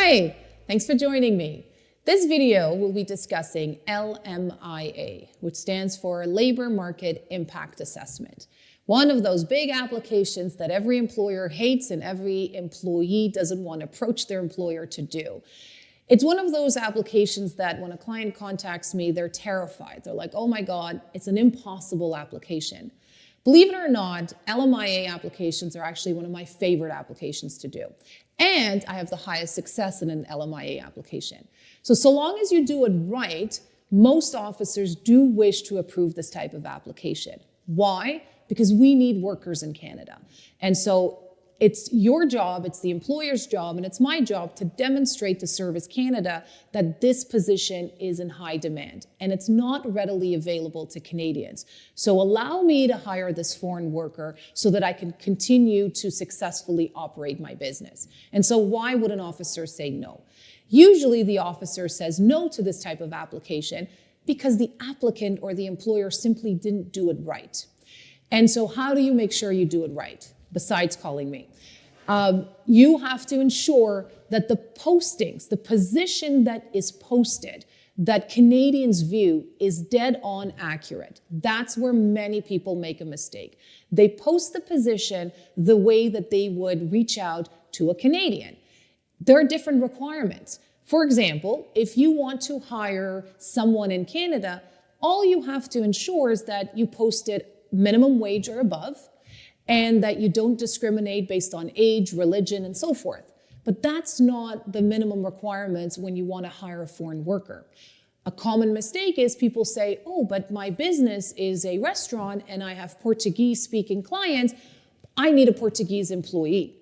Hi, thanks for joining me. This video will be discussing LMIA, which stands for Labor Market Impact Assessment. One of those big applications that every employer hates and every employee doesn't want to approach their employer to do. It's one of those applications that when a client contacts me, they're terrified. They're like, oh my God, it's an impossible application. Believe it or not, LMIA applications are actually one of my favorite applications to do. And I have the highest success in an LMIA application. So long as you do it right, most officers do wish to approve this type of application. Why? Because we need workers in Canada. And so it's your job, it's the employer's job, and it's my job to demonstrate to Service Canada that this position is in high demand and it's not readily available to Canadians. So allow me to hire this foreign worker so that I can continue to successfully operate my business. And so why would an officer say no? Usually the officer says no to this type of application because the applicant or the employer simply didn't do it right. And so how do you make sure you do it right? Besides calling me. You have to ensure that the postings, the position that is posted, that Canadians view is dead on accurate. That's where many people make a mistake. They post the position the way that they would reach out to a Canadian. There are different requirements. For example, if you want to hire someone in Canada, all you have to ensure is that you posted minimum wage or above, and that you don't discriminate based on age, religion, and so forth. But that's not the minimum requirements when you want to hire a foreign worker. A common mistake is people say, oh, but my business is a restaurant and I have Portuguese-speaking clients, I need a Portuguese employee.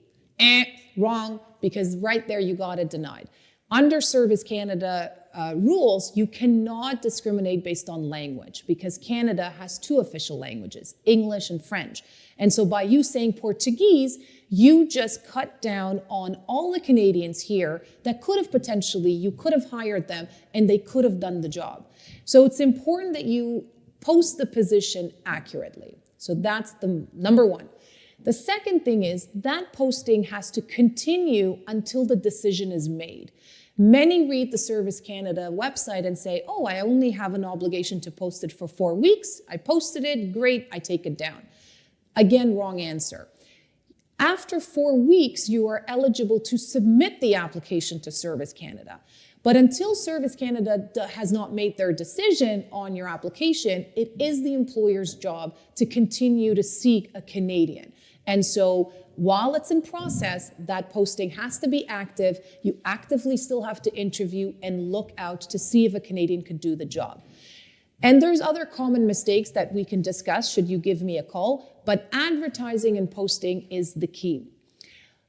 Wrong, because right there you got it denied. Under Service Canada rules, you cannot discriminate based on language because Canada has two official languages, English and French. And so by you saying Portuguese, you just cut down on all the Canadians here that you could have hired them and they could have done the job. So it's important that you post the position accurately. So that's the number one. The second thing is that posting has to continue until the decision is made. Many read the Service Canada website and say, oh, I only have an obligation to post it for 4 weeks. I posted it, great, I take it down. Again, wrong answer. After 4 weeks, you are eligible to submit the application to Service Canada. But until Service Canada has not made their decision on your application, it is the employer's job to continue to seek a Canadian. And so while it's in process, that posting has to be active. You actively still have to interview and look out to see if a Canadian could do the job. And there's other common mistakes that we can discuss should you give me a call, but advertising and posting is the key.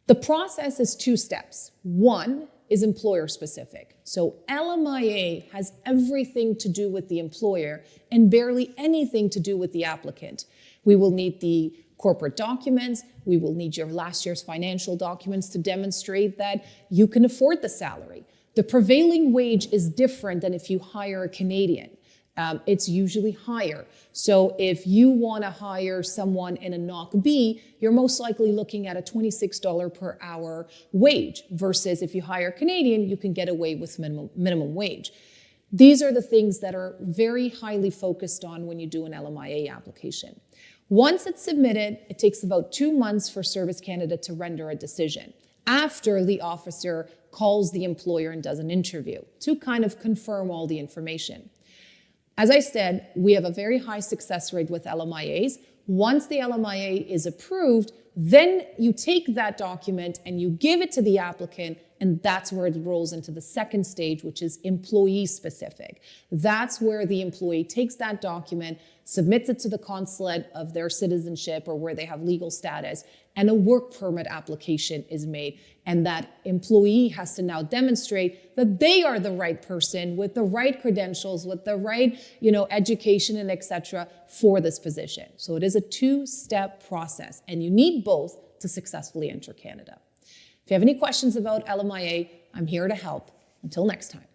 The process is 2 steps. One is employer specific. So LMIA has everything to do with the employer and barely anything to do with the applicant. We will need the corporate documents, we will need your last year's financial documents to demonstrate that you can afford the salary. The prevailing wage is different than if you hire a Canadian. It's usually higher. So if you want to hire someone in a NOC B, you're most likely looking at a $26 per hour wage versus if you hire a Canadian, you can get away with minimum wage. These are the things that are very highly focused on when you do an LMIA application. Once it's submitted, it takes about 2 months for Service Canada to render a decision after the officer calls the employer and does an interview to kind of confirm all the information. As I said, we have a very high success rate with LMIAs. Once the LMIA is approved, then you take that document and you give it to the applicant, and that's where it rolls into the second stage, which is employee specific. That's where the employee takes that document, submits it to the consulate of their citizenship or where they have legal status, and a work permit application is made. And that employee has to now demonstrate that they are the right person with the right credentials, with the right, education and etc. for this position. So it is a 2-step process, and you need both to successfully enter Canada. If you have any questions about LMIA, I'm here to help. Until next time.